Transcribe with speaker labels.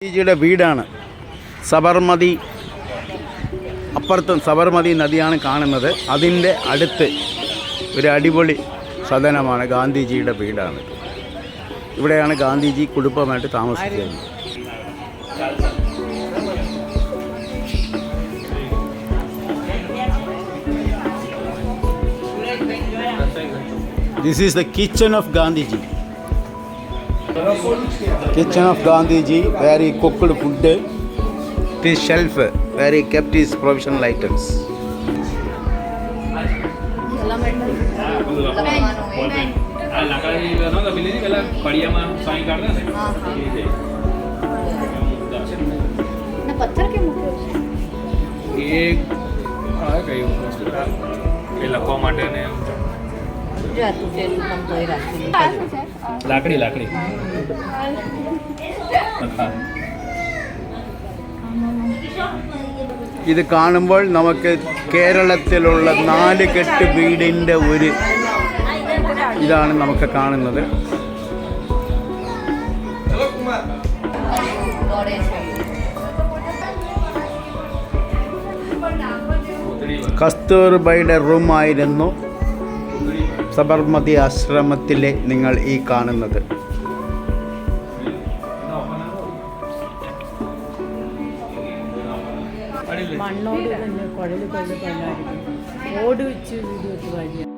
Speaker 1: ഗാന്ധിജിയുടെ വീടാണ്. സബർമതി അപ്പുറത്ത് സബർമതി നദിയാണ് കാണുന്നത്. അതിൻ്റെ അടുത്ത് ഒരു അടിപൊളി സദനമാണ് ഗാന്ധിജിയുടെ വീടാണ്. ഇവിടെയാണ് ഗാന്ധിജി കുടുംബമായിട്ട് താമസിച്ചിരുന്നത്. This is the kitchen of Gandhiji. Kitchen of Gandhiji, where he cooked food. His shelf, where he kept his provisional items.
Speaker 2: लाकड़ी
Speaker 1: ഇത് കാണുമ്പോൾ നമുക്ക് കേരളത്തിലുള്ള 4 കെട്ട് വീടിൻ്റെ ഒരു ഇതാണ് നമുക്ക് കാണുന്നത്. കസ്തൂർബയുടെ റൂമായിരുന്നു സബർമതി ആശ്രമത്തിലെ നിങ്ങൾ ഈ കാണുന്നത്.
Speaker 3: മണ്ണോട് തന്നെ കുഴൽ ഓട് വെച്ച് വീട് വെച്ച് കഴിഞ്ഞു.